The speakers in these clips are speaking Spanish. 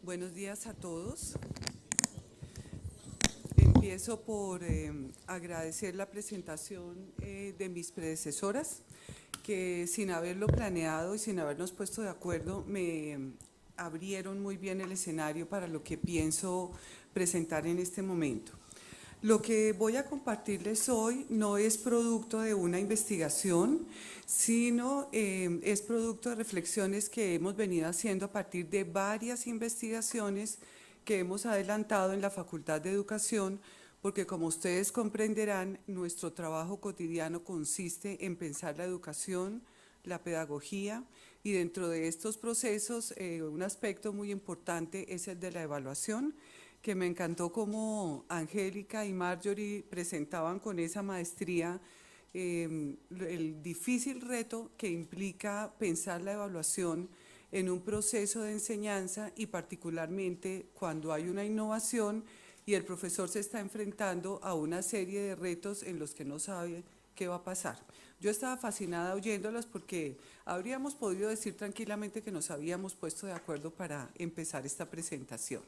Buenos días a todos. Empiezo por agradecer la presentación de mis predecesoras, que sin haberlo planeado y sin habernos puesto de acuerdo, me abrieron muy bien el escenario para lo que pienso presentar en este momento. Lo que voy a compartirles hoy no es producto de una investigación, sino es producto de reflexiones que hemos venido haciendo a partir de varias investigaciones que hemos adelantado en la Facultad de Educación, porque como ustedes comprenderán, nuestro trabajo cotidiano consiste en pensar la educación, la pedagogía, y dentro de estos procesos un aspecto muy importante es el de la evaluación, que me encantó cómo Angélica y Marjorie presentaban con esa maestría el difícil reto que implica pensar la evaluación en un proceso de enseñanza y particularmente cuando hay una innovación y el profesor se está enfrentando a una serie de retos en los que no sabe qué va a pasar. Yo estaba fascinada oyéndolas porque habríamos podido decir tranquilamente que nos habíamos puesto de acuerdo para empezar esta presentación.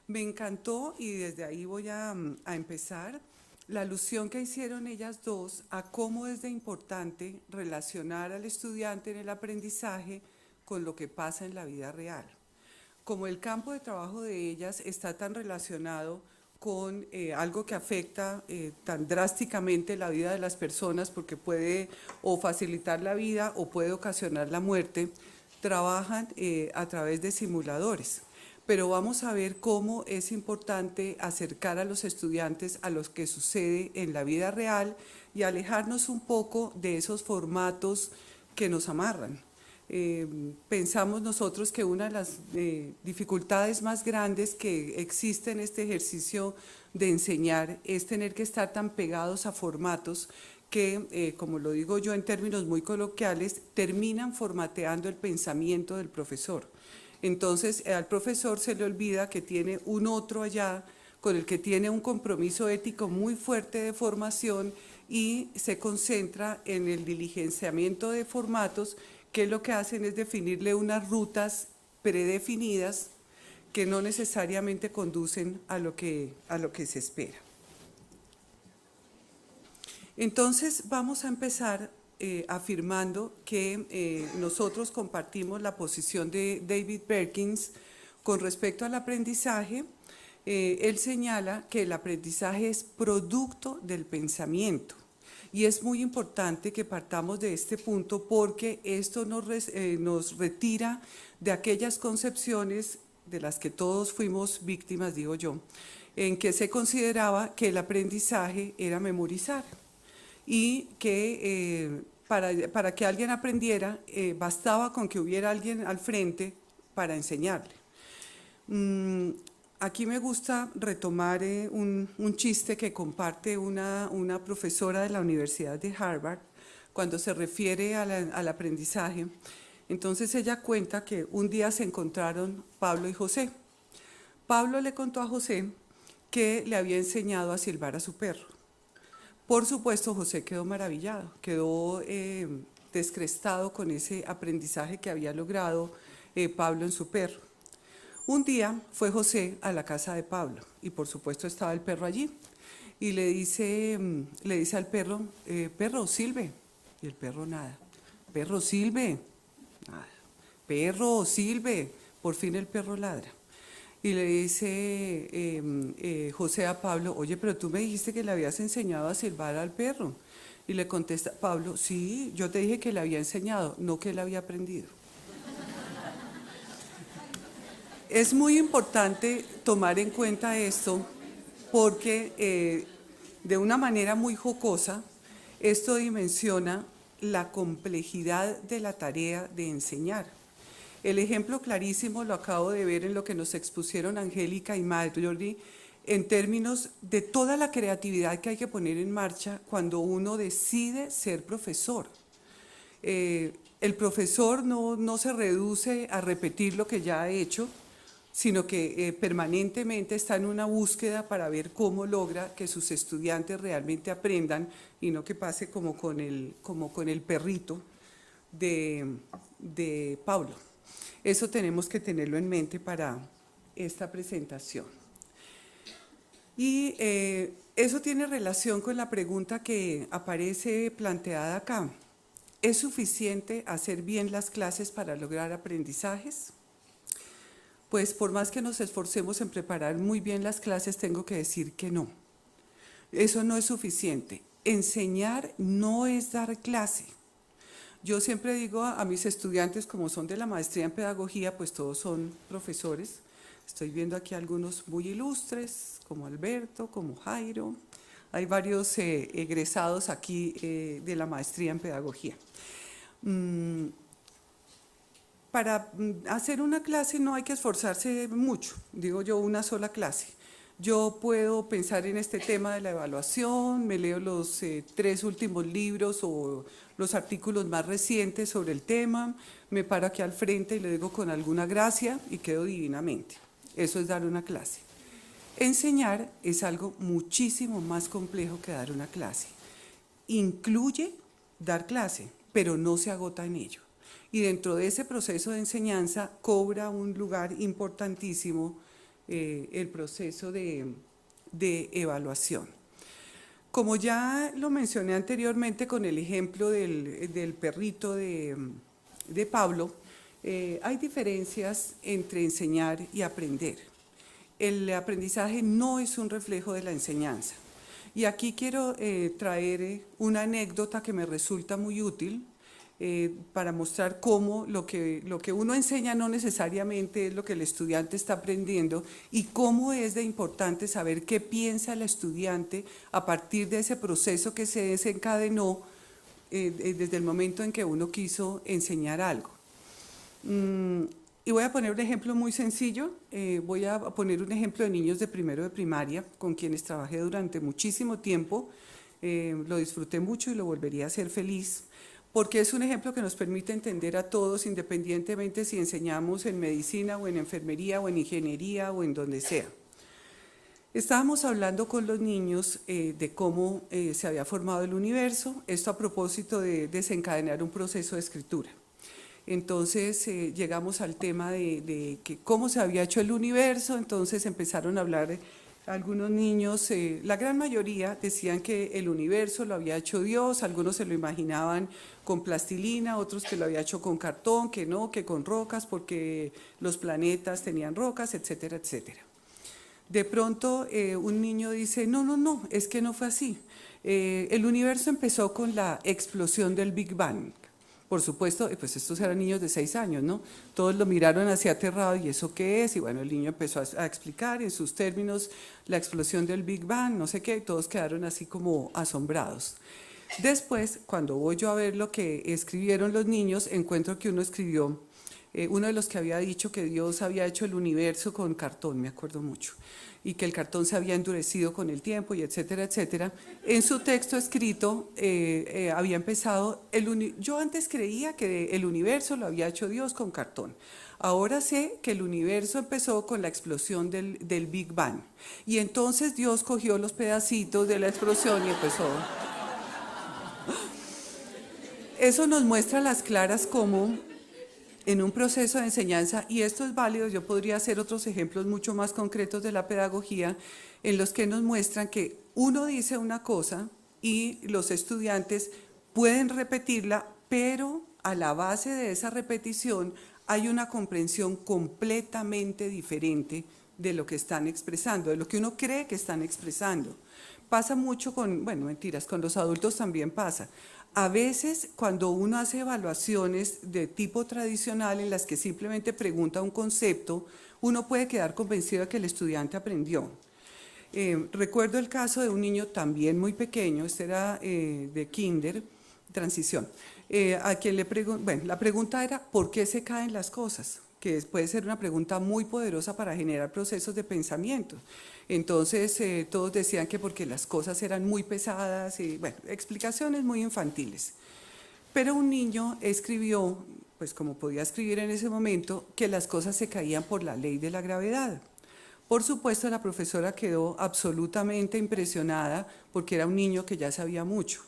Me encantó y desde ahí voy a empezar la alusión que hicieron ellas dos a cómo es de importante relacionar al estudiante en el aprendizaje con lo que pasa en la vida real. Como el campo de trabajo de ellas está tan relacionado con algo que afecta tan drásticamente la vida de las personas porque puede o facilitar la vida o puede ocasionar la muerte, trabajan a través de simuladores. Pero vamos a ver cómo es importante acercar a los estudiantes a lo que sucede en la vida real y alejarnos un poco de esos formatos que nos amarran. Pensamos nosotros que una de las dificultades más grandes que existe en este ejercicio de enseñar es tener que estar tan pegados a formatos que, como lo digo yo en términos muy coloquiales, terminan formateando el pensamiento del profesor. Entonces al profesor se le olvida que tiene un otro allá con el que tiene un compromiso ético muy fuerte de formación y se concentra en el diligenciamiento de formatos que lo que hacen es definirle unas rutas predefinidas que no necesariamente conducen a lo que se espera. Entonces vamos a empezar afirmando que nosotros compartimos la posición de David Perkins con respecto al aprendizaje. Él señala que el aprendizaje es producto del pensamiento. Y es muy importante que partamos de este punto porque esto nos retira de aquellas concepciones de las que todos fuimos víctimas, digo yo, en que se consideraba que el aprendizaje era memorizar y que para que alguien aprendiera bastaba con que hubiera alguien al frente para enseñarle. Aquí me gusta retomar un chiste que comparte una profesora de la Universidad de Harvard cuando se refiere al aprendizaje. Entonces ella cuenta que un día se encontraron Pablo y José. Pablo le contó a José que le había enseñado a silbar a su perro. Por supuesto, José quedó maravillado, quedó descrestado con ese aprendizaje que había logrado Pablo en su perro. Un día fue José a la casa de Pablo y por supuesto estaba el perro allí y le dice al perro, perro, silbe. Y el perro nada. Perro, silbe. Nada. Perro, silbe. Por fin el perro ladra. Y le dice José a Pablo, oye, pero tú me dijiste que le habías enseñado a silbar al perro. Y le contesta Pablo, sí, yo te dije que le había enseñado, no que él había aprendido. Es muy importante tomar en cuenta esto porque de una manera muy jocosa esto dimensiona la complejidad de la tarea de enseñar. El ejemplo clarísimo lo acabo de ver en lo que nos expusieron Angélica y Marjorie en términos de toda la creatividad que hay que poner en marcha cuando uno decide ser profesor. El profesor no se reduce a repetir lo que ya ha hecho, sino que permanentemente está en una búsqueda para ver cómo logra que sus estudiantes realmente aprendan y no que pase como con el perrito de Pablo. Eso tenemos que tenerlo en mente esta presentación. Y eso tiene relación con la pregunta que aparece planteada acá. ¿Es suficiente hacer bien las clases para lograr aprendizajes? Pues por más que nos esforcemos en preparar muy bien las clases, tengo que decir que no. Eso no es suficiente. Enseñar no es dar clase. Yo siempre digo a mis estudiantes, como son de la maestría en pedagogía, pues todos son profesores. Estoy viendo aquí algunos muy ilustres, como Alberto, como Jairo. Hay varios egresados aquí de la maestría en pedagogía. Para hacer una clase no hay que esforzarse mucho, digo yo, una sola clase. Yo puedo pensar en este tema de la evaluación, me leo los 3 últimos libros o los artículos más recientes sobre el tema, me paro aquí al frente y le digo con alguna gracia y quedo divinamente. Eso es dar una clase. Enseñar es algo muchísimo más complejo que dar una clase. Incluye dar clase, pero no se agota en ello. Y dentro de ese proceso de enseñanza cobra un lugar importantísimo el proceso de evaluación. Como ya lo mencioné anteriormente con el ejemplo del perrito de Pablo, hay diferencias entre enseñar y aprender. El aprendizaje no es un reflejo de la enseñanza. Y aquí quiero traer una anécdota que me resulta muy útil para mostrar cómo lo que uno enseña no necesariamente es lo que el estudiante está aprendiendo y cómo es de importante saber qué piensa el estudiante a partir de ese proceso que se desencadenó desde el momento en que uno quiso enseñar algo. Y voy a poner un ejemplo muy sencillo, voy a poner un ejemplo de niños de primero de primaria con quienes trabajé durante muchísimo tiempo, lo disfruté mucho y lo volvería a hacer feliz, porque es un ejemplo que nos permite entender a todos, independientemente si enseñamos en medicina o en enfermería o en ingeniería o en donde sea. Estábamos hablando con los niños de cómo se había formado el universo, esto a propósito de desencadenar un proceso de escritura. Entonces llegamos al tema de que cómo se había hecho el universo, entonces empezaron a hablar algunos niños, la gran mayoría decían que el universo lo había hecho Dios, algunos se lo imaginaban con plastilina, otros que lo había hecho con cartón, que no, que con rocas, porque los planetas tenían rocas, etcétera, etcétera. De pronto un niño dice, no, es que no fue así. El universo empezó con la explosión del Big Bang. Por supuesto, pues estos eran niños de 6 años, ¿no? Todos lo miraron así aterrados, ¿y eso qué es? Y bueno, el niño empezó a explicar en sus términos la explosión del Big Bang, no sé qué, y todos quedaron así como asombrados. Después, cuando voy yo a ver lo que escribieron los niños, encuentro que uno escribió, uno de los que había dicho que Dios había hecho el universo con cartón, me acuerdo mucho, y que el cartón se había endurecido con el tiempo y etcétera, etcétera. En su texto escrito había empezado, yo antes creía que el universo lo había hecho Dios con cartón. Ahora sé que el universo empezó con la explosión del Big Bang. Y entonces Dios cogió los pedacitos de la explosión y empezó. Eso nos muestra a las claras cómo en un proceso de enseñanza, y esto es válido, yo podría hacer otros ejemplos mucho más concretos de la pedagogía, en los que nos muestran que uno dice una cosa y los estudiantes pueden repetirla, pero a la base de esa repetición hay una comprensión completamente diferente de lo que están expresando, de lo que uno cree que están expresando. Pasa mucho con, bueno, mentiras, con los adultos también pasa. A veces, cuando uno hace evaluaciones de tipo tradicional en las que simplemente pregunta un concepto, uno puede quedar convencido de que el estudiante aprendió. Recuerdo el caso de un niño también muy pequeño, este era de kinder, transición, a quien la pregunta era ¿por qué se caen las cosas? Que puede ser una pregunta muy poderosa para generar procesos de pensamiento. Entonces todos decían que porque las cosas eran muy pesadas y bueno, explicaciones muy infantiles. Pero un niño escribió, pues como podía escribir en ese momento, que las cosas se caían por la ley de la gravedad. Por supuesto, la profesora quedó absolutamente impresionada porque era un niño que ya sabía mucho.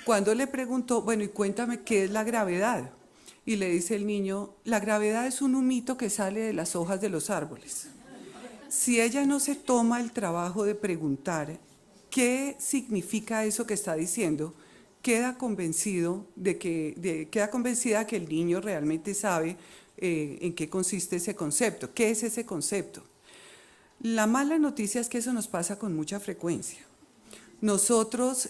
Cuando le preguntó, bueno, y cuéntame qué es la gravedad, y le dice el niño, la gravedad es un humito que sale de las hojas de los árboles. Si ella no se toma el trabajo de preguntar qué significa eso que está diciendo, queda queda convencida que el niño realmente sabe en qué consiste ese concepto, qué es ese concepto. La mala noticia es que eso nos pasa con mucha frecuencia. Nosotros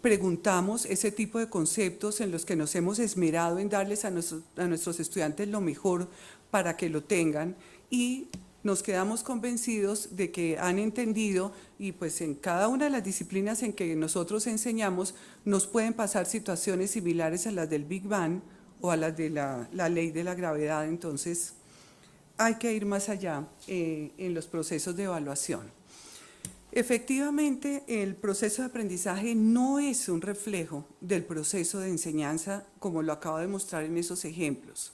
preguntamos ese tipo de conceptos en los que nos hemos esmerado en darles a nuestros estudiantes lo mejor para que lo tengan, y nos quedamos convencidos de que han entendido, y pues en cada una de las disciplinas en que nosotros enseñamos nos pueden pasar situaciones similares a las del Big Bang o a las de la ley de la gravedad. Entonces hay que ir más allá en los procesos de evaluación. Efectivamente, el proceso de aprendizaje no es un reflejo del proceso de enseñanza, como lo acabo de mostrar en esos ejemplos.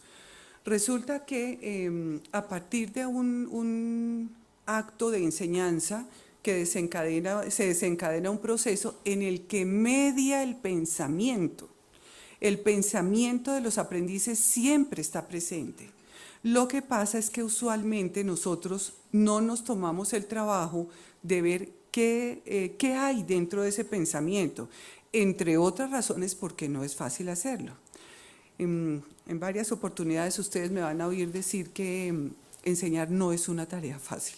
Resulta que a partir de un acto de enseñanza que se desencadena un proceso en el que media el pensamiento. El pensamiento de los aprendices siempre está presente. Lo que pasa es que usualmente nosotros no nos tomamos el trabajo de ver qué hay dentro de ese pensamiento, entre otras razones porque no es fácil hacerlo. En varias oportunidades ustedes me van a oír decir que enseñar no es una tarea fácil.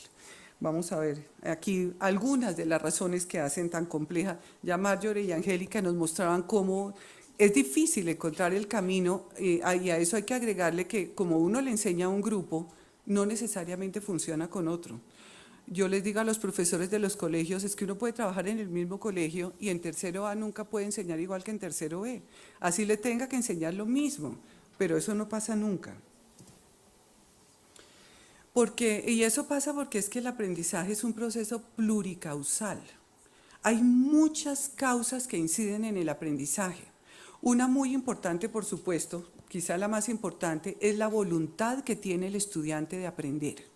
Vamos a ver aquí algunas de las razones que hacen tan compleja. Ya Marjorie y Angélica nos mostraban cómo es difícil encontrar el camino, y a eso hay que agregarle que como uno le enseña a un grupo, no necesariamente funciona con otro. Yo les digo a los profesores de los colegios, es que uno puede trabajar en el mismo colegio y en tercero A nunca puede enseñar igual que en tercero B. Así le tenga que enseñar lo mismo, pero eso no pasa nunca. Y eso pasa porque es que el aprendizaje es un proceso pluricausal. Hay muchas causas que inciden en el aprendizaje. Una muy importante, por supuesto, quizá la más importante, es la voluntad que tiene el estudiante de aprender.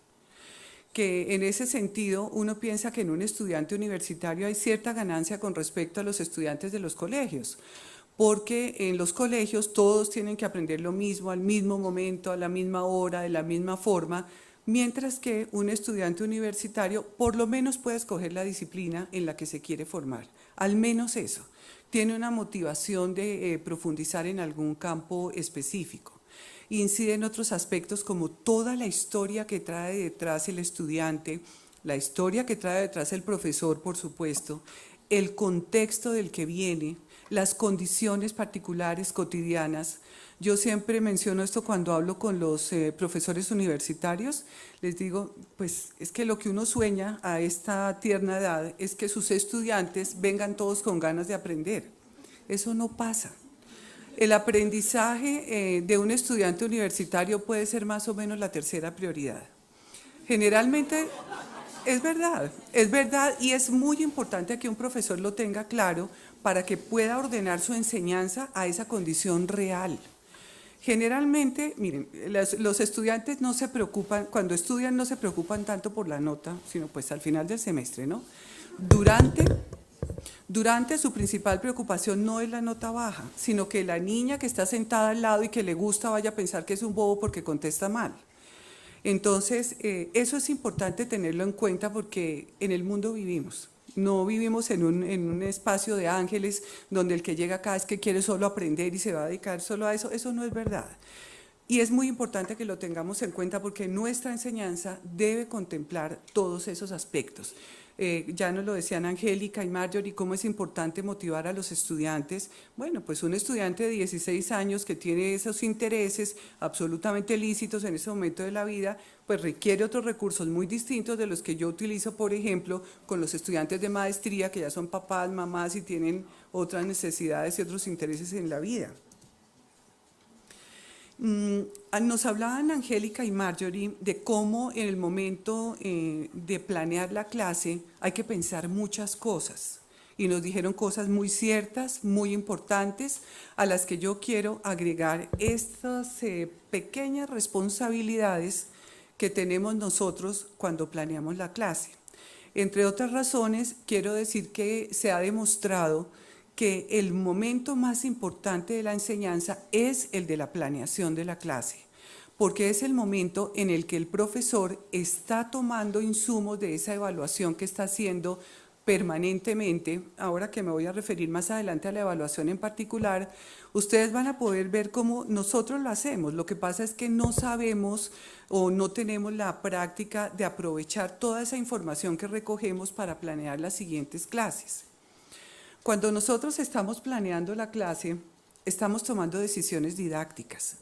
Que en ese sentido uno piensa que en un estudiante universitario hay cierta ganancia con respecto a los estudiantes de los colegios, porque en los colegios todos tienen que aprender lo mismo, al mismo momento, a la misma hora, de la misma forma, mientras que un estudiante universitario por lo menos puede escoger la disciplina en la que se quiere formar, al menos eso. Tiene una motivación de profundizar en algún campo específico. Incide en otros aspectos como toda la historia que trae detrás el estudiante, la historia que trae detrás el profesor, por supuesto, el contexto del que viene, las condiciones particulares cotidianas. Yo siempre menciono esto cuando hablo con los profesores universitarios. Les digo, pues es que lo que uno sueña a esta tierna edad es que sus estudiantes vengan todos con ganas de aprender. Eso no pasa. El aprendizaje de un estudiante universitario puede ser más o menos la tercera prioridad. Generalmente es verdad y es muy importante que un profesor lo tenga claro para que pueda ordenar su enseñanza a esa condición real. Generalmente, miren, los estudiantes no se preocupan, cuando estudian no se preocupan tanto por la nota, sino pues al final del semestre, ¿no? Durante su principal preocupación no es la nota baja, sino que la niña que está sentada al lado y que le gusta vaya a pensar que es un bobo porque contesta mal. Entonces, eso es importante tenerlo en cuenta porque en el mundo vivimos. No vivimos en un espacio de ángeles donde el que llega acá es que quiere solo aprender y se va a dedicar solo a eso. Eso no es verdad. Y es muy importante que lo tengamos en cuenta porque nuestra enseñanza debe contemplar todos esos aspectos. Ya nos lo decían Angélica y Marjorie, cómo es importante motivar a los estudiantes. Bueno, pues un estudiante de 16 años que tiene esos intereses absolutamente lícitos en ese momento de la vida, pues requiere otros recursos muy distintos de los que yo utilizo, por ejemplo, con los estudiantes de maestría, que ya son papás, mamás y tienen otras necesidades y otros intereses en la vida. Nos hablaban Angélica y Marjorie de cómo en el momento de planear la clase hay que pensar muchas cosas y nos dijeron cosas muy ciertas, muy importantes, a las que yo quiero agregar estas pequeñas responsabilidades que tenemos nosotros cuando planeamos la clase. Entre otras razones, quiero decir que se ha demostrado que el momento más importante de la enseñanza es el de la planeación de la clase, porque es el momento en el que el profesor está tomando insumos de esa evaluación que está haciendo permanentemente. Ahora que me voy a referir más adelante a la evaluación en particular, ustedes van a poder ver cómo nosotros lo hacemos. Lo que pasa es que no sabemos o no tenemos la práctica de aprovechar toda esa información que recogemos para planear las siguientes clases. Cuando nosotros estamos planeando la clase, estamos tomando decisiones didácticas.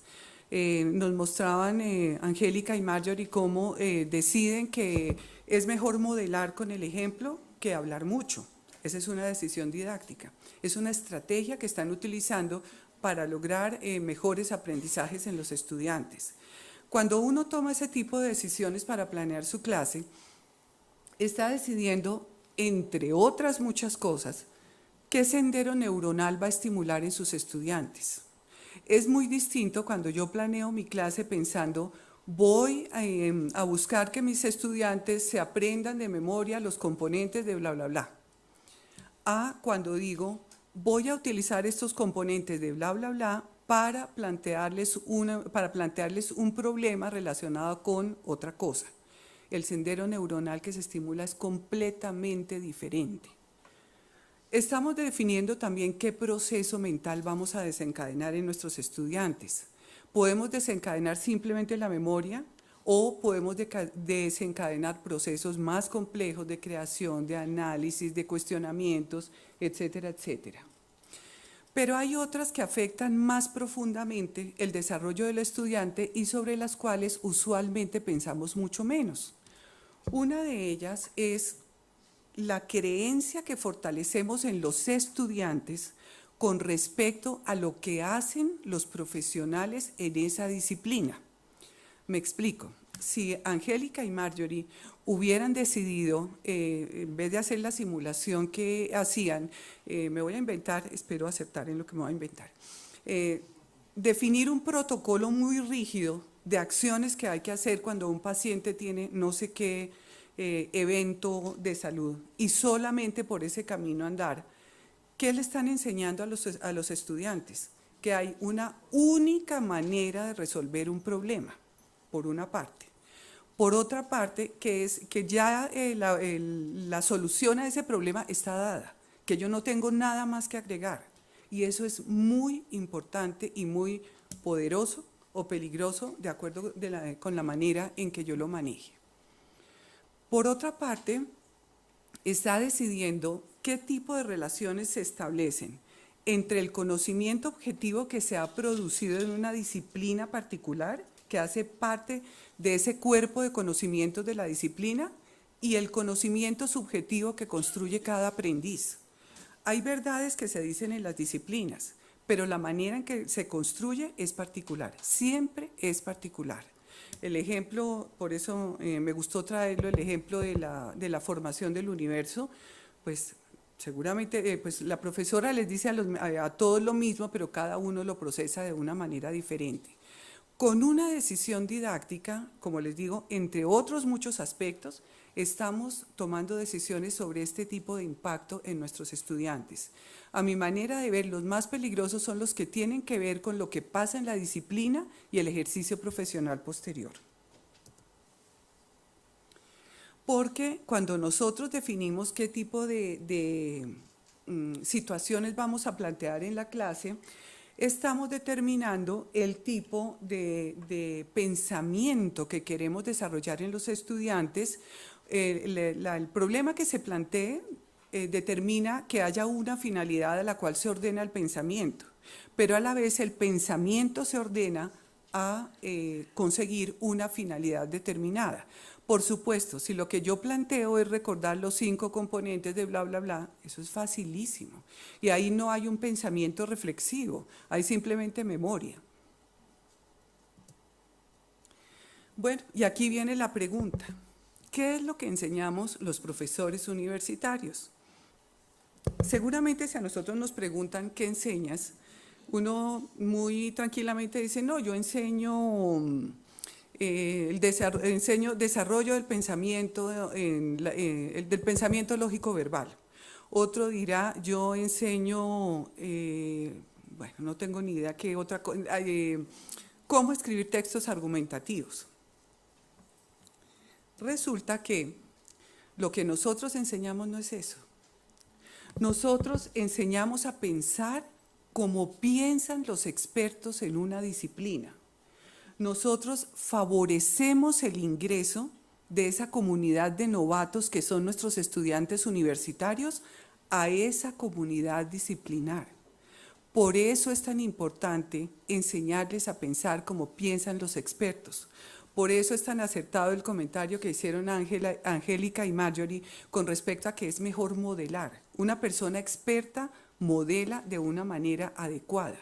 Nos mostraban Angélica y Marjorie cómo deciden que es mejor modelar con el ejemplo que hablar mucho. Esa es una decisión didáctica. Es una estrategia que están utilizando para lograr mejores aprendizajes en los estudiantes. Cuando uno toma ese tipo de decisiones para planear su clase, está decidiendo, entre otras muchas cosas, qué sendero neuronal va a estimular en sus estudiantes. Es muy distinto cuando yo planeo mi clase pensando, voy a buscar que mis estudiantes se aprendan de memoria los componentes de bla, bla, bla. A cuando digo, voy a utilizar estos componentes de bla, bla, bla para plantearles un problema relacionado con otra cosa. El sendero neuronal que se estimula es completamente diferente. Estamos definiendo también qué proceso mental vamos a desencadenar en nuestros estudiantes. Podemos desencadenar simplemente la memoria o podemos desencadenar procesos más complejos de creación, de análisis, de cuestionamientos, etcétera, etcétera. Pero hay otras que afectan más profundamente el desarrollo del estudiante y sobre las cuales usualmente pensamos mucho menos. Una de ellas es la creencia que fortalecemos en los estudiantes con respecto a lo que hacen los profesionales en esa disciplina. Me explico. Si Angélica y Marjorie hubieran decidido, en vez de hacer la simulación que hacían, me voy a inventar, espero aceptar en lo que me voy a inventar, definir un protocolo muy rígido de acciones que hay que hacer cuando un paciente tiene no sé qué evento de salud y solamente por ese camino andar. ¿Qué le están enseñando a los estudiantes? Que hay una única manera de resolver un problema, por una parte. Por otra parte, que ya la solución a ese problema está dada, que yo no tengo nada más que agregar. Y eso es muy importante y muy poderoso o peligroso de acuerdo con la manera en que yo lo maneje. Por otra parte, está decidiendo qué tipo de relaciones se establecen entre el conocimiento objetivo que se ha producido en una disciplina particular, que hace parte de ese cuerpo de conocimientos de la disciplina, y el conocimiento subjetivo que construye cada aprendiz. Hay verdades que se dicen en las disciplinas, pero la manera en que se construye es particular, siempre es particular. El ejemplo, por eso me gustó traerlo, el ejemplo de la formación del universo, pues seguramente pues la profesora les dice a todos lo mismo, pero cada uno lo procesa de una manera diferente. Con una decisión didáctica, como les digo, entre otros muchos aspectos, estamos tomando decisiones sobre este tipo de impacto en nuestros estudiantes. A mi manera de ver, los más peligrosos son los que tienen que ver con lo que pasa en la disciplina y el ejercicio profesional posterior. Porque cuando nosotros definimos qué tipo de situaciones vamos a plantear en la clase, estamos determinando el tipo de pensamiento que queremos desarrollar en los estudiantes. El problema que se plantee determina que haya una finalidad a la cual se ordena el pensamiento, pero a la vez el pensamiento se ordena a conseguir una finalidad determinada. Por supuesto, si lo que yo planteo es recordar los 5 componentes de bla, bla, bla, eso es facilísimo. Y ahí no hay un pensamiento reflexivo, hay simplemente memoria. Bueno, y aquí viene la pregunta. ¿Qué es lo que enseñamos los profesores universitarios? Seguramente si a nosotros nos preguntan qué enseñas, uno muy tranquilamente dice, no, yo enseño desarrollo del pensamiento, del pensamiento lógico verbal. Otro dirá, yo enseño, bueno, no tengo ni idea qué otra cosa, ¿Cómo escribir textos argumentativos? Resulta que lo que nosotros enseñamos no es eso. Nosotros enseñamos a pensar como piensan los expertos en una disciplina. Nosotros favorecemos el ingreso de esa comunidad de novatos que son nuestros estudiantes universitarios a esa comunidad disciplinar. Por eso es tan importante enseñarles a pensar como piensan los expertos. Por eso es tan acertado el comentario que hicieron Angélica y Marjorie con respecto a que es mejor modelar. Una persona experta modela de una manera adecuada.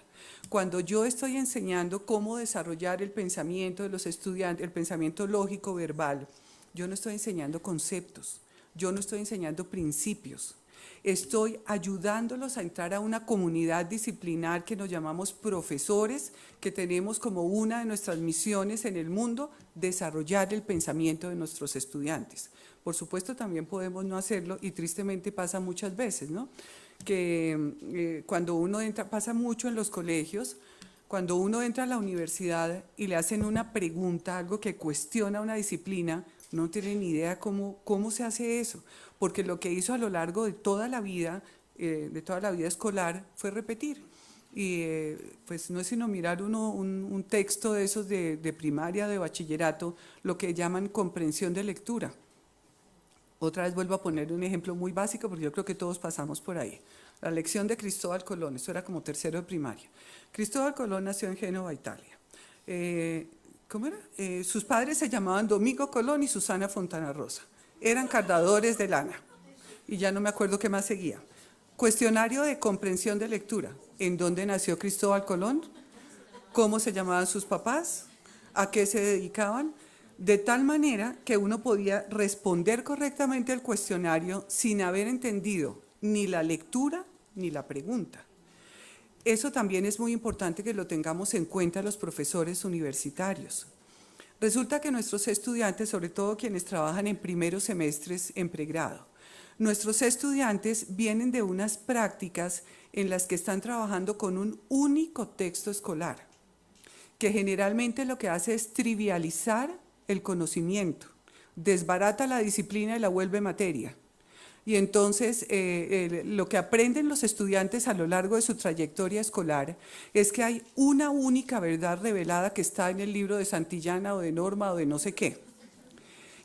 Cuando yo estoy enseñando cómo desarrollar el pensamiento de los estudiantes, el pensamiento lógico verbal, yo no estoy enseñando conceptos, yo no estoy enseñando principios. Estoy ayudándolos a entrar a una comunidad disciplinar que nos llamamos profesores, que tenemos como una de nuestras misiones en el mundo, desarrollar el pensamiento de nuestros estudiantes. Por supuesto, también podemos no hacerlo y tristemente pasa muchas veces, ¿no? Que cuando uno entra, pasa mucho en los colegios, cuando uno entra a la universidad y le hacen una pregunta, algo que cuestiona una disciplina, no tiene ni idea cómo se hace eso, porque lo que hizo a lo largo de toda la vida escolar fue repetir. Y pues no es sino mirar un texto de esos de primaria, de bachillerato, lo que llaman comprensión de lectura. Otra vez vuelvo a poner un ejemplo muy básico, porque yo creo que todos pasamos por ahí. La lección de Cristóbal Colón, eso era como tercero de primaria. Cristóbal Colón nació en Génova, Italia. ¿Cómo era? Sus padres se llamaban Domingo Colón y Susana Fontana Rosa. Eran cardadores de lana. Y ya no me acuerdo qué más seguía. Cuestionario de comprensión de lectura. ¿En dónde nació Cristóbal Colón? ¿Cómo se llamaban sus papás? ¿A qué se dedicaban? De tal manera que uno podía responder correctamente al cuestionario sin haber entendido ni la lectura ni la pregunta. Eso también es muy importante que lo tengamos en cuenta los profesores universitarios. Resulta que nuestros estudiantes, sobre todo quienes trabajan en primeros semestres en pregrado, nuestros estudiantes vienen de unas prácticas en las que están trabajando con un único texto escolar, que generalmente lo que hace es trivializar el conocimiento, desbarata la disciplina y la vuelve materia. Y entonces lo que aprenden los estudiantes a lo largo de su trayectoria escolar es que hay una única verdad revelada que está en el libro de Santillana o de Norma o de no sé qué.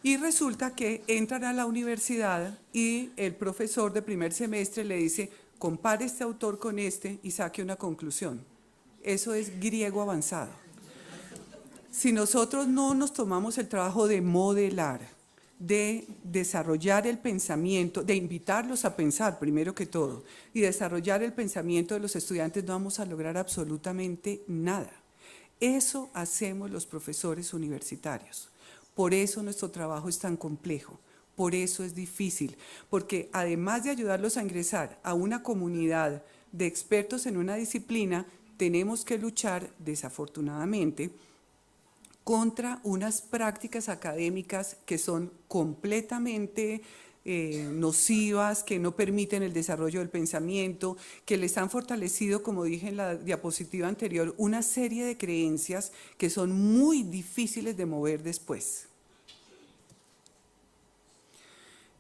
Y resulta que entran a la universidad y el profesor de primer semestre le dice, compare este autor con este y saque una conclusión. Eso es griego avanzado. Si nosotros no nos tomamos el trabajo de modelar, de desarrollar el pensamiento, de invitarlos a pensar primero que todo, y desarrollar el pensamiento de los estudiantes, no vamos a lograr absolutamente nada. Eso hacemos los profesores universitarios. Por eso nuestro trabajo es tan complejo, por eso es difícil, porque además de ayudarlos a ingresar a una comunidad de expertos en una disciplina, tenemos que luchar, desafortunadamente, contra unas prácticas académicas que son completamente nocivas, que no permiten el desarrollo del pensamiento, que les han fortalecido, como dije en la diapositiva anterior, una serie de creencias que son muy difíciles de mover después.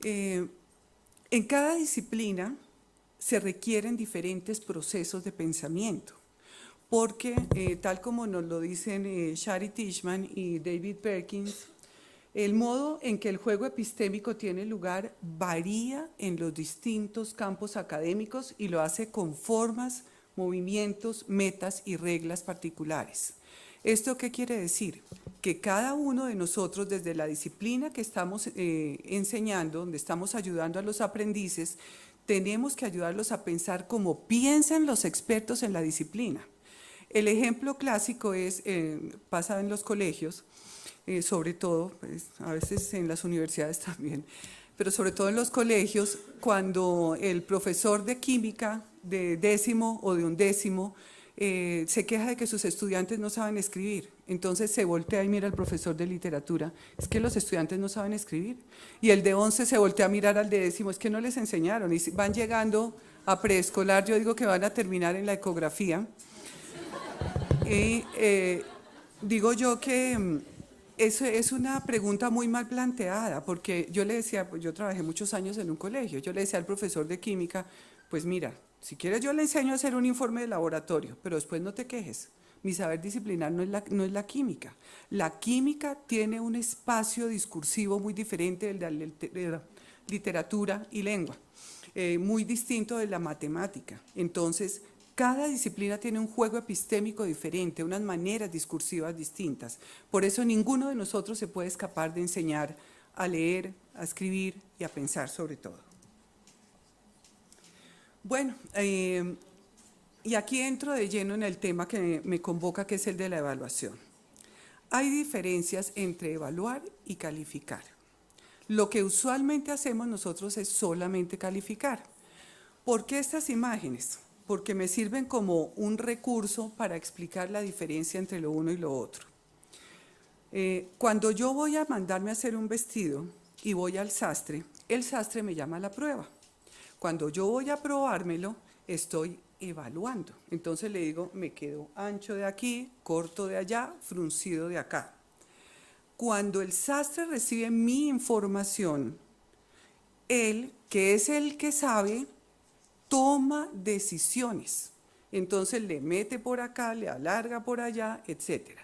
En cada disciplina se requieren diferentes procesos de pensamiento, porque tal como nos lo dicen Shari Tishman y David Perkins, el modo en que el juego epistémico tiene lugar varía en los distintos campos académicos y lo hace con formas, movimientos, metas y reglas particulares. ¿Esto qué quiere decir? Que cada uno de nosotros, desde la disciplina que estamos enseñando, donde estamos ayudando a los aprendices, tenemos que ayudarlos a pensar como piensan los expertos en la disciplina. El ejemplo clásico pasa en los colegios, sobre todo, pues, a veces en las universidades también, pero sobre todo en los colegios, cuando el profesor de química de décimo o de undécimo se queja de que sus estudiantes no saben escribir. Entonces se voltea y mira al profesor de literatura, es que los estudiantes no saben escribir. Y el de 11 se voltea a mirar al de décimo, es que no les enseñaron. Y van llegando a preescolar, yo digo que van a terminar en la ecografía. Y Digo yo que eso es una pregunta muy mal planteada, porque yo le decía, pues yo trabajé muchos años en un colegio, yo le decía al profesor de química, pues mira, si quieres yo le enseño a hacer un informe de laboratorio, pero después no te quejes. Mi saber disciplinar no es la química. La química tiene un espacio discursivo muy diferente del de la literatura y lengua, muy distinto de la matemática. Entonces, cada disciplina tiene un juego epistémico diferente, unas maneras discursivas distintas. Por eso ninguno de nosotros se puede escapar de enseñar a leer, a escribir y a pensar sobre todo. Bueno, y aquí entro de lleno en el tema que me convoca, que es el de la evaluación. Hay diferencias entre evaluar y calificar. Lo que usualmente hacemos nosotros es solamente calificar. ¿Por qué estas imágenes? Porque me sirven como un recurso para explicar la diferencia entre lo uno y lo otro. Cuando yo voy a mandarme a hacer un vestido y voy al sastre, el sastre me llama a la prueba. Cuando yo voy a probármelo, estoy evaluando. Entonces le digo, me quedo ancho de aquí, corto de allá, fruncido de acá. Cuando el sastre recibe mi información, él, que es el que sabe, toma decisiones. Entonces le mete por acá, le alarga por allá, etc.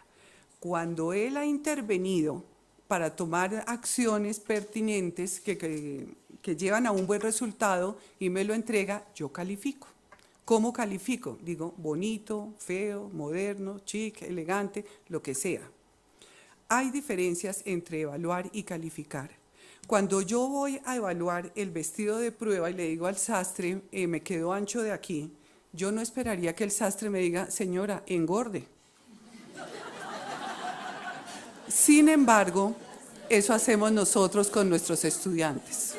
Cuando él ha intervenido para tomar acciones pertinentes que llevan a un buen resultado y me lo entrega, yo califico. ¿Cómo califico? Digo, bonito, feo, moderno, chic, elegante, lo que sea. Hay diferencias entre evaluar y calificar. Cuando yo voy a evaluar el vestido de prueba y le digo al sastre, me quedó ancho de aquí, yo no esperaría que el sastre me diga, señora, engorde. Sin embargo, eso hacemos nosotros con nuestros estudiantes.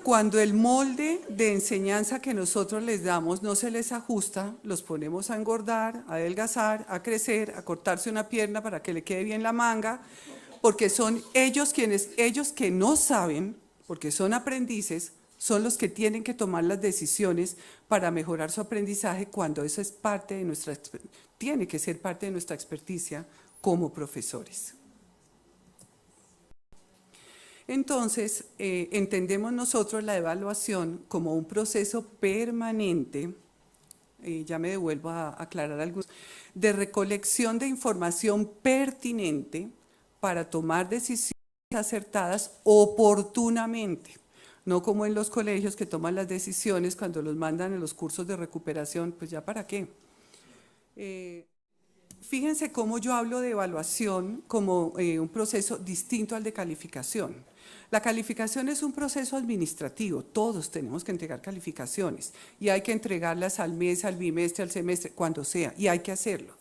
Cuando el molde de enseñanza que nosotros les damos no se les ajusta, los ponemos a engordar, a adelgazar, a crecer, a cortarse una pierna para que le quede bien la manga, porque son ellos que no saben, porque son aprendices, son los que tienen que tomar las decisiones para mejorar su aprendizaje cuando eso es parte de tiene que ser parte de nuestra experticia como profesores. Entonces, entendemos nosotros la evaluación como un proceso permanente, ya me devuelvo a aclarar algunos, de recolección de información pertinente para tomar decisiones acertadas oportunamente, no como en los colegios que toman las decisiones cuando los mandan a los cursos de recuperación, pues ya para qué. Fíjense cómo yo hablo de evaluación como un proceso distinto al de calificación. La calificación es un proceso administrativo, todos tenemos que entregar calificaciones y hay que entregarlas al mes, al bimestre, al semestre, cuando sea, y hay que hacerlo.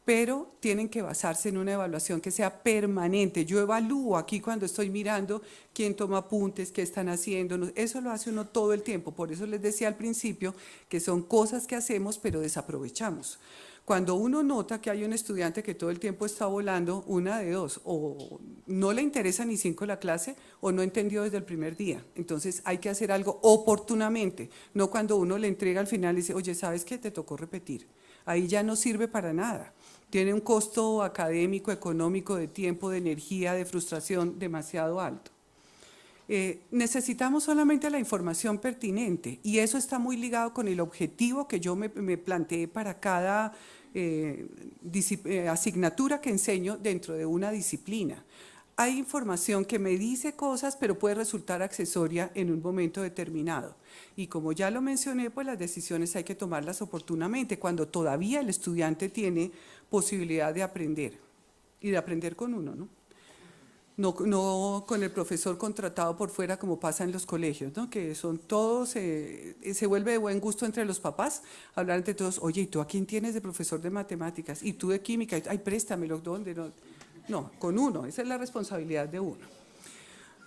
Pero tienen que basarse en una evaluación que sea permanente. Yo evalúo aquí cuando estoy mirando quién toma apuntes, qué están haciendo, eso lo hace uno todo el tiempo. Por eso les decía al principio que son cosas que hacemos pero desaprovechamos. Cuando uno nota que hay un estudiante que todo el tiempo está volando, una de dos, o no le interesa ni 5 la clase o no entendió desde el primer día. Entonces hay que hacer algo oportunamente, no cuando uno le entrega al final y dice, oye, ¿sabes qué? Te tocó repetir. Ahí ya no sirve para nada. Tiene un costo académico, económico, de tiempo, de energía, de frustración demasiado alto. Necesitamos solamente la información pertinente y eso está muy ligado con el objetivo que yo me planteé para cada asignatura que enseño dentro de una disciplina. Hay información que me dice cosas, pero puede resultar accesoria en un momento determinado. Y como ya lo mencioné, pues las decisiones hay que tomarlas oportunamente, cuando todavía el estudiante tiene posibilidad de aprender y de aprender con uno, ¿no? No con el profesor contratado por fuera como pasa en los colegios, ¿no? Que son todos, se vuelve de buen gusto entre los papás hablar entre todos, oye, ¿y tú a quién tienes de profesor de matemáticas? ¿Y tú de química? Ay, préstamelo, ¿dónde? No, con uno, esa es la responsabilidad de uno.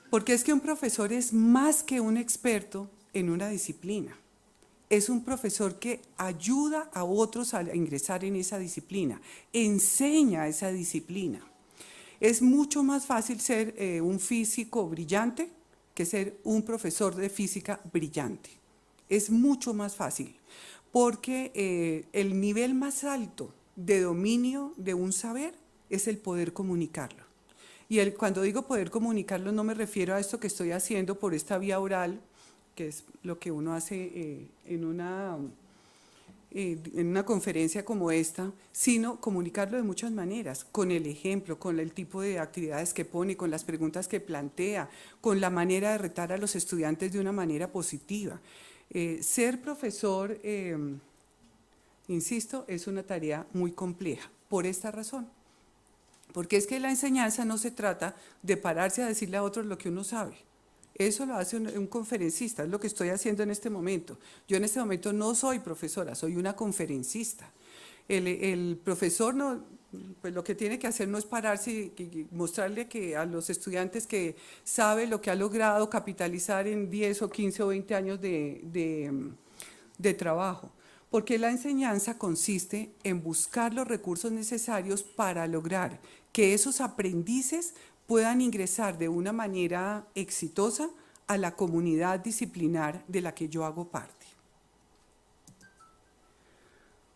Porque es que un profesor es más que un experto en una disciplina. Es un profesor que ayuda a otros a ingresar en esa disciplina, enseña esa disciplina. Es mucho más fácil ser un físico brillante que ser un profesor de física brillante. Es mucho más fácil, porque el nivel más alto de dominio de un saber es el poder comunicarlo. Y cuando digo poder comunicarlo no me refiero a esto que estoy haciendo por esta vía oral, que es lo que uno hace en una conferencia como esta, sino comunicarlo de muchas maneras, con el ejemplo, con el tipo de actividades que pone, con las preguntas que plantea, con la manera de retar a los estudiantes de una manera positiva. Ser profesor, insisto, es una tarea muy compleja, por esta razón. Porque es que la enseñanza no se trata de pararse a decirle a otros lo que uno sabe. Eso lo hace un conferencista, es lo que estoy haciendo en este momento. Yo en este momento no soy profesora, soy una conferencista. El profesor no, pues lo que tiene que hacer no es pararse y mostrarle a los estudiantes que sabe lo que ha logrado capitalizar en 10 o 15 o 20 años de trabajo. Porque la enseñanza consiste en buscar los recursos necesarios para lograr que esos aprendices puedan ingresar de una manera exitosa a la comunidad disciplinar de la que yo hago parte.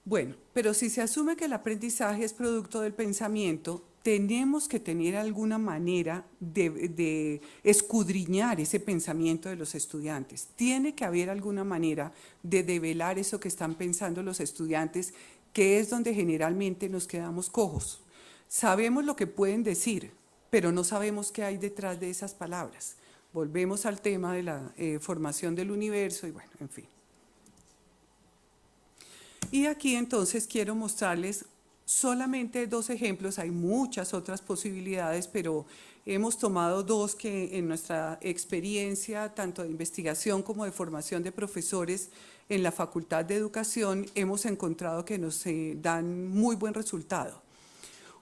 Bueno, pero si se asume que el aprendizaje es producto del pensamiento, tenemos que tener alguna manera de escudriñar ese pensamiento de los estudiantes. Tiene que haber alguna manera de develar eso que están pensando los estudiantes, que es donde generalmente nos quedamos cojos. Sabemos lo que pueden decir, pero no sabemos qué hay detrás de esas palabras. Volvemos al tema de la formación del universo y bueno, en fin. Y aquí entonces quiero mostrarles solamente dos ejemplos, hay muchas otras posibilidades, pero hemos tomado dos que en nuestra experiencia, tanto de investigación como de formación de profesores en la Facultad de Educación, hemos encontrado que nos dan muy buen resultado.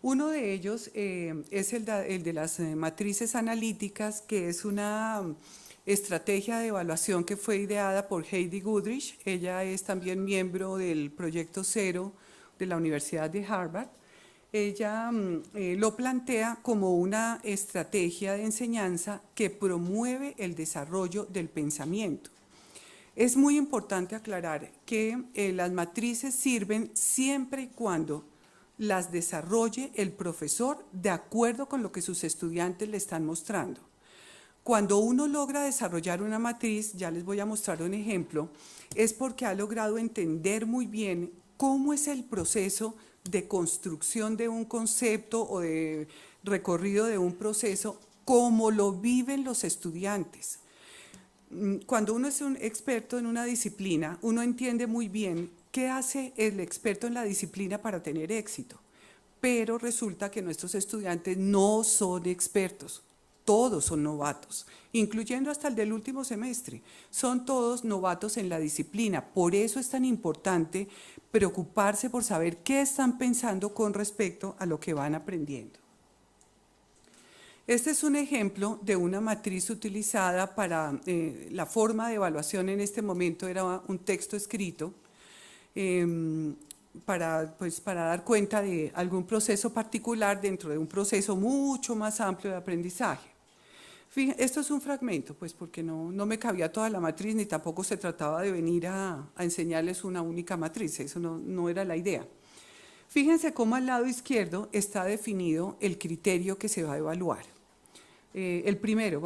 Uno de ellos es el de las matrices analíticas, que es una estrategia de evaluación que fue ideada por Heidi Goodrich. Ella es también miembro del Proyecto Cero de la Universidad de Harvard. Ella lo plantea como una estrategia de enseñanza que promueve el desarrollo del pensamiento. Es muy importante aclarar que las matrices sirven siempre y cuando las desarrolle el profesor de acuerdo con lo que sus estudiantes le están mostrando. Cuando uno logra desarrollar una matriz, ya les voy a mostrar un ejemplo, es porque ha logrado entender muy bien cómo es el proceso de construcción de un concepto o de recorrido de un proceso, cómo lo viven los estudiantes. Cuando uno es un experto en una disciplina, uno entiende muy bien qué hace el experto en la disciplina para tener éxito. Pero resulta que nuestros estudiantes no son expertos, todos son novatos, incluyendo hasta el del último semestre. Son todos novatos en la disciplina. Por eso es tan importante preocuparse por saber qué están pensando con respecto a lo que van aprendiendo. Este es un ejemplo de una matriz utilizada para la forma de evaluación en este momento, era un texto escrito para dar cuenta de algún proceso particular dentro de un proceso mucho más amplio de aprendizaje. Fíjense, esto es un fragmento, pues porque no me cabía toda la matriz, ni tampoco se trataba de venir a enseñarles una única matriz, eso no era la idea. Fíjense cómo al lado izquierdo está definido el criterio que se va a evaluar. El primero,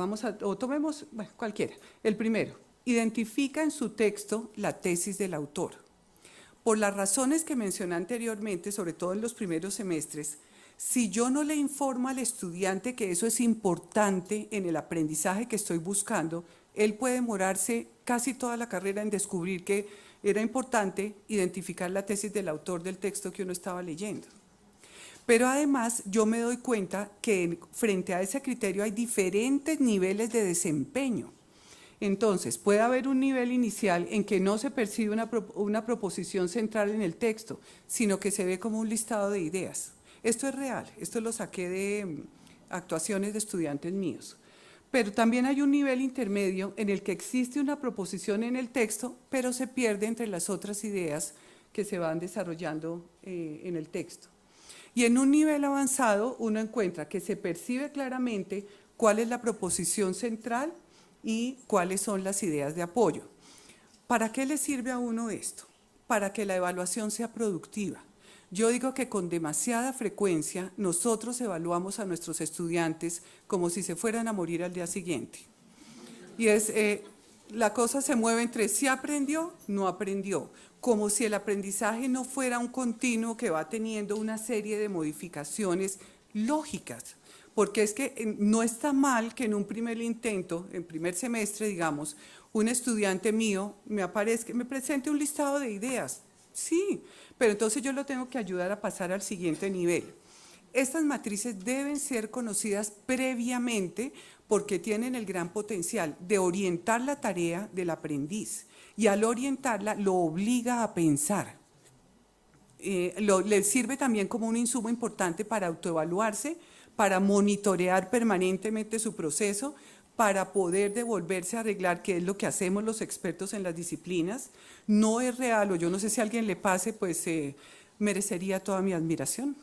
tomemos cualquiera. El primero, identifica en su texto la tesis del autor. Por las razones que mencioné anteriormente, sobre todo en los primeros semestres, si yo no le informo al estudiante que eso es importante en el aprendizaje que estoy buscando, él puede demorarse casi toda la carrera en descubrir que era importante identificar la tesis del autor del texto que uno estaba leyendo. Pero además yo me doy cuenta que frente a ese criterio hay diferentes niveles de desempeño. Entonces, puede haber un nivel inicial en que no se percibe una proposición central en el texto, sino que se ve como un listado de ideas. Esto es real, esto lo saqué de actuaciones de estudiantes míos. Pero también hay un nivel intermedio en el que existe una proposición en el texto, pero se pierde entre las otras ideas que se van desarrollando en el texto. Y en un nivel avanzado uno encuentra que se percibe claramente cuál es la proposición central y cuáles son las ideas de apoyo. ¿Para qué le sirve a uno esto? Para que la evaluación sea productiva. Yo digo que con demasiada frecuencia nosotros evaluamos a nuestros estudiantes como si se fueran a morir al día siguiente. Y la cosa se mueve entre si aprendió, no aprendió, como si el aprendizaje no fuera un continuo que va teniendo una serie de modificaciones lógicas. Porque es que no está mal que en un primer intento, en primer semestre, digamos, un estudiante mío me presente un listado de ideas. Sí, pero entonces yo lo tengo que ayudar a pasar al siguiente nivel. Estas matrices deben ser conocidas previamente porque tienen el gran potencial de orientar la tarea del aprendiz y al orientarla lo obliga a pensar. Le sirve también como un insumo importante para autoevaluarse, para monitorear permanentemente su proceso, para poder devolverse a arreglar, que es lo que hacemos los expertos en las disciplinas. No es real, o yo no sé si a alguien le pase, pues merecería toda mi admiración.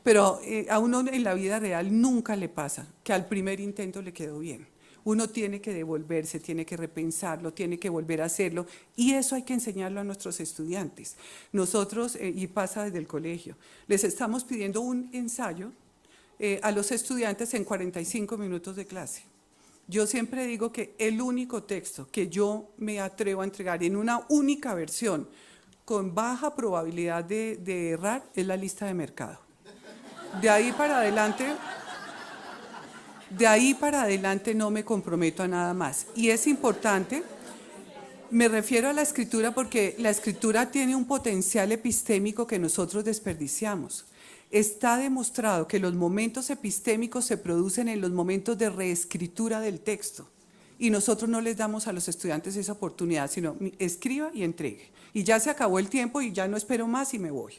Pero a uno en la vida real nunca le pasa que al primer intento le quedó bien. Uno tiene que devolverse, tiene que repensarlo, tiene que volver a hacerlo, y eso hay que enseñarlo a nuestros estudiantes. Nosotros, y pasa desde el colegio, les estamos pidiendo un ensayo a los estudiantes en 45 minutos de clase. Yo siempre digo que el único texto que yo me atrevo a entregar en una única versión con baja probabilidad de errar es la lista de mercado. De ahí para adelante no me comprometo a nada más. Y es importante, me refiero a la escritura porque la escritura tiene un potencial epistémico que nosotros desperdiciamos. Está demostrado que los momentos epistémicos se producen en los momentos de reescritura del texto. Y nosotros no les damos a los estudiantes esa oportunidad, sino escriba y entregue. Y ya se acabó el tiempo y ya no espero más y me voy.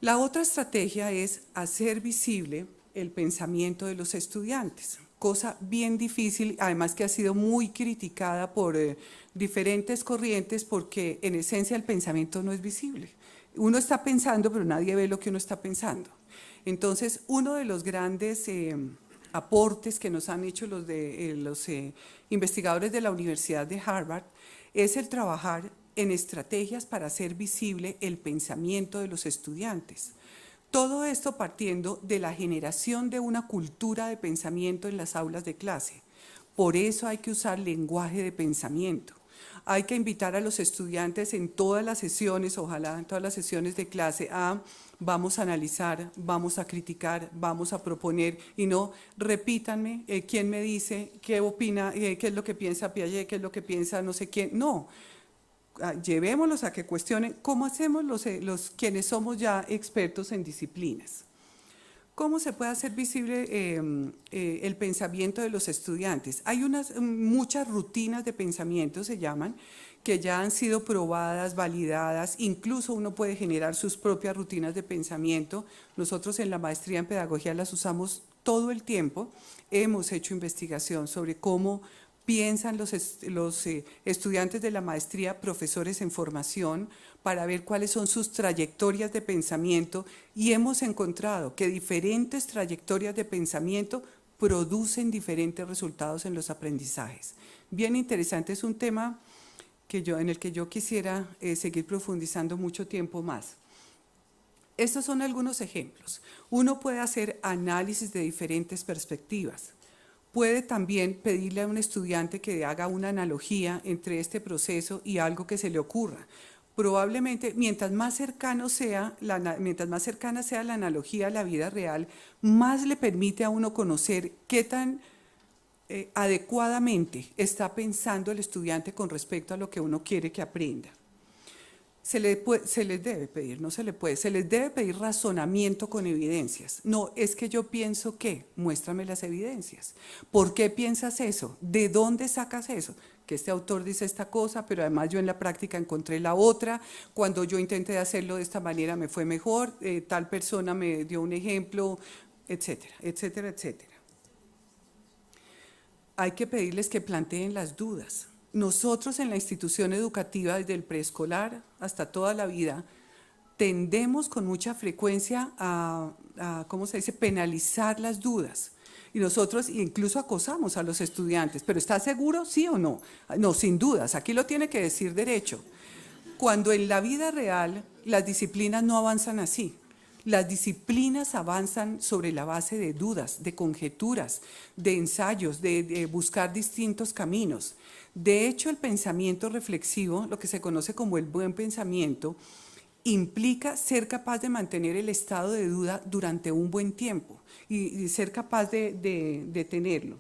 La otra estrategia es hacer visible el pensamiento de los estudiantes, cosa bien difícil, además que ha sido muy criticada por diferentes corrientes porque en esencia el pensamiento no es visible. Uno está pensando, pero nadie ve lo que uno está pensando. Entonces, uno de los grandes aportes que nos han hecho los investigadores de la Universidad de Harvard es el trabajar en estrategias para hacer visible el pensamiento de los estudiantes. Todo esto partiendo de la generación de una cultura de pensamiento en las aulas de clase. Por eso hay que usar lenguaje de pensamiento. Hay que invitar a los estudiantes en todas las sesiones, ojalá en todas las sesiones de clase, vamos a analizar, vamos a criticar, vamos a proponer, y no repítanme quién me dice, qué opina, qué es lo que piensa Piaget, qué es lo que piensa no sé quién. No, llevémoslos a que cuestionen cómo hacemos los quienes somos ya expertos en disciplinas. ¿Cómo se puede hacer visible el pensamiento de los estudiantes? Hay muchas rutinas de pensamiento, se llaman, que ya han sido probadas, validadas, incluso uno puede generar sus propias rutinas de pensamiento. Nosotros en la maestría en pedagogía las usamos todo el tiempo. Hemos hecho investigación sobre cómo piensan los estudiantes de la maestría, profesores en formación, para ver cuáles son sus trayectorias de pensamiento, y hemos encontrado que diferentes trayectorias de pensamiento producen diferentes resultados en los aprendizajes. Bien interesante, es un tema en el que yo quisiera seguir profundizando mucho tiempo más. Estos son algunos ejemplos. Uno puede hacer análisis de diferentes perspectivas. Puede también pedirle a un estudiante que haga una analogía entre este proceso y algo que se le ocurra. Probablemente, mientras más cercana sea la analogía a la vida real, más le permite a uno conocer qué tan adecuadamente está pensando el estudiante con respecto a lo que uno quiere que aprenda. Se les debe pedir, no se le puede, se les debe pedir razonamiento con evidencias. No, es que yo pienso que, muéstrame las evidencias. ¿Por qué piensas eso? ¿De dónde sacas eso? Que este autor dice esta cosa, pero además yo en la práctica encontré la otra. Cuando yo intenté hacerlo de esta manera me fue mejor, tal persona me dio un ejemplo, etcétera, etcétera, etcétera. Hay que pedirles que planteen las dudas. Nosotros en la institución educativa, desde el preescolar hasta toda la vida, tendemos con mucha frecuencia a ¿cómo se dice?, penalizar las dudas. Y nosotros incluso acosamos a los estudiantes, ¿pero está seguro, sí o no? No, sin dudas, aquí lo tiene que decir derecho. Cuando en la vida real las disciplinas no avanzan así. Las disciplinas avanzan sobre la base de dudas, de conjeturas, de ensayos, de buscar distintos caminos. De hecho, el pensamiento reflexivo, lo que se conoce como el buen pensamiento, implica ser capaz de mantener el estado de duda durante un buen tiempo y ser capaz de tenerlo.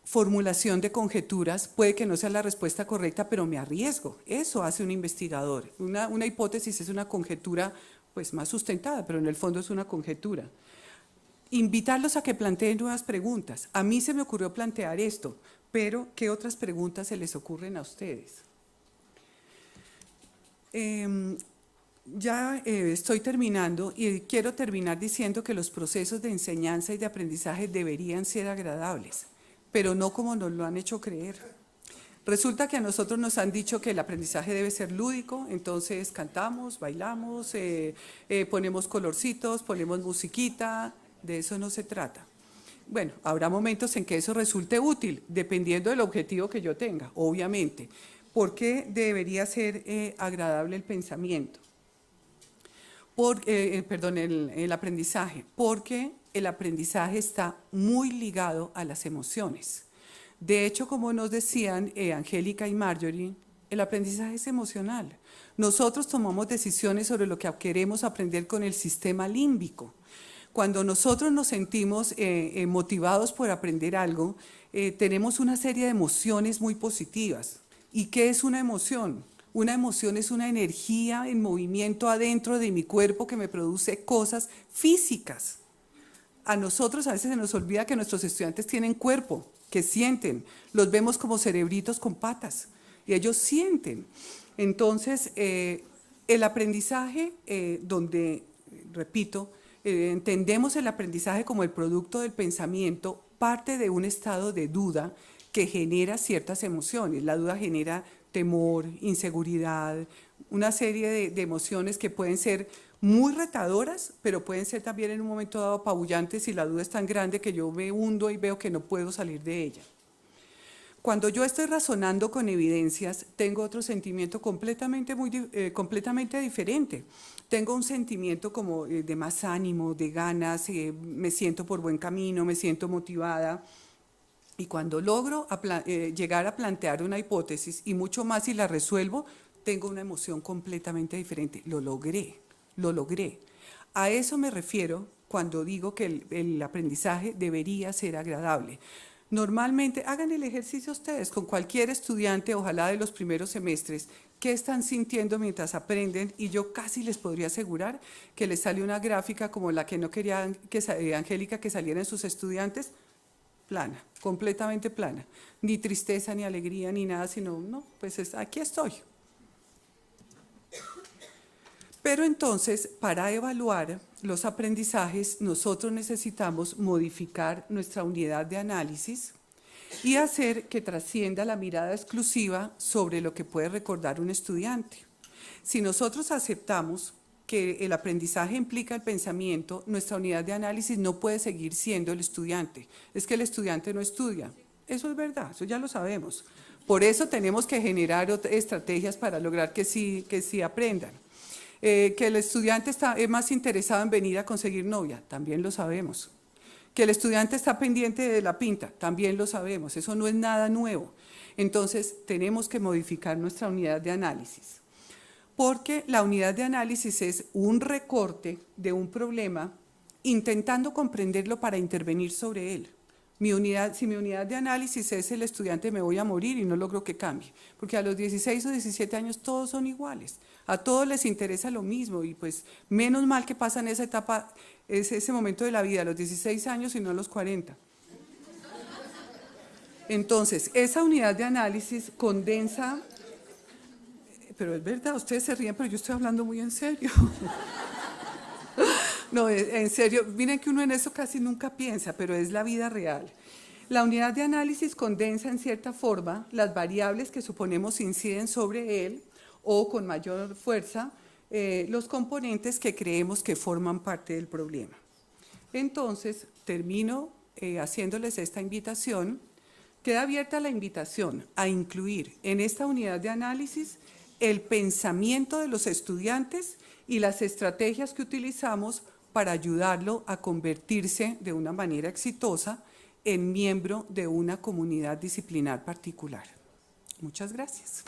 Formulación de conjeturas, puede que no sea la respuesta correcta, pero me arriesgo. Eso hace un investigador. Una hipótesis es una conjetura pues, más sustentada, pero en el fondo es una conjetura. Invitarlos a que planteen nuevas preguntas. A mí se me ocurrió plantear esto, pero ¿qué otras preguntas se les ocurren a ustedes? Estoy terminando y quiero terminar diciendo que los procesos de enseñanza y de aprendizaje deberían ser agradables, pero no como nos lo han hecho creer. Resulta que a nosotros nos han dicho que el aprendizaje debe ser lúdico, entonces cantamos, bailamos, ponemos colorcitos, ponemos musiquita, de eso no se trata. Bueno, habrá momentos en que eso resulte útil, dependiendo del objetivo que yo tenga, obviamente. ¿Por qué debería ser agradable el pensamiento? El aprendizaje. Porque el aprendizaje está muy ligado a las emociones. De hecho, como nos decían Angélica y Marjorie, el aprendizaje es emocional. Nosotros tomamos decisiones sobre lo que queremos aprender con el sistema límbico. Cuando nosotros nos sentimos motivados por aprender algo, tenemos una serie de emociones muy positivas. ¿Y qué es una emoción? Una emoción es una energía en movimiento adentro de mi cuerpo que me produce cosas físicas. A nosotros a veces se nos olvida que nuestros estudiantes tienen cuerpo, que sienten. Los vemos como cerebritos con patas y ellos sienten. Entonces, el aprendizaje, repito, entendemos el aprendizaje como el producto del pensamiento, parte de un estado de duda que genera ciertas emociones. La duda genera temor, inseguridad, una serie de emociones que pueden ser muy retadoras, pero pueden ser también en un momento dado apabullantes si la duda es tan grande que yo me hundo y veo que no puedo salir de ella. Cuando yo estoy razonando con evidencias, tengo otro sentimiento completamente diferente. Tengo un sentimiento como de más ánimo, de ganas, me siento por buen camino, me siento motivada. Y cuando logro llegar a plantear una hipótesis y mucho más si la resuelvo, tengo una emoción completamente diferente. Lo logré, lo logré. A eso me refiero cuando digo que el aprendizaje debería ser agradable. Normalmente, hagan el ejercicio ustedes con cualquier estudiante, ojalá de los primeros semestres, qué están sintiendo mientras aprenden, y yo casi les podría asegurar que les sale una gráfica como la que no quería Angélica que saliera en sus estudiantes, plana, completamente plana, ni tristeza, ni alegría, ni nada, sino, no, pues aquí estoy. Pero entonces, para evaluar los aprendizajes, nosotros necesitamos modificar nuestra unidad de análisis y hacer que trascienda la mirada exclusiva sobre lo que puede recordar un estudiante. Si nosotros aceptamos que el aprendizaje implica el pensamiento, nuestra unidad de análisis no puede seguir siendo el estudiante. Es que el estudiante no estudia. Eso es verdad, eso ya lo sabemos. Por eso tenemos que generar estrategias para lograr que sí aprendan. Que el estudiante es más interesado en venir a conseguir novia, también lo sabemos. Que el estudiante está pendiente de la pinta, también lo sabemos, eso no es nada nuevo. Entonces, tenemos que modificar nuestra unidad de análisis. Porque la unidad de análisis es un recorte de un problema intentando comprenderlo para intervenir sobre él. Si mi unidad de análisis es el estudiante, me voy a morir y no logro que cambie, porque a los 16 o 17 años todos son iguales, a todos les interesa lo mismo y pues menos mal que pasan esa etapa, ese momento de la vida a los 16 años y no a los 40. Entonces, esa unidad de análisis condensa, pero es verdad, ustedes se ríen, pero yo estoy hablando muy en serio. No, en serio, miren que uno en eso casi nunca piensa, pero es la vida real. La unidad de análisis condensa en cierta forma las variables que suponemos inciden sobre él o con mayor fuerza los componentes que creemos que forman parte del problema. Entonces, termino haciéndoles esta invitación. Queda abierta la invitación a incluir en esta unidad de análisis el pensamiento de los estudiantes y las estrategias que utilizamos para ayudarlo a convertirse de una manera exitosa en miembro de una comunidad disciplinar particular. Muchas gracias.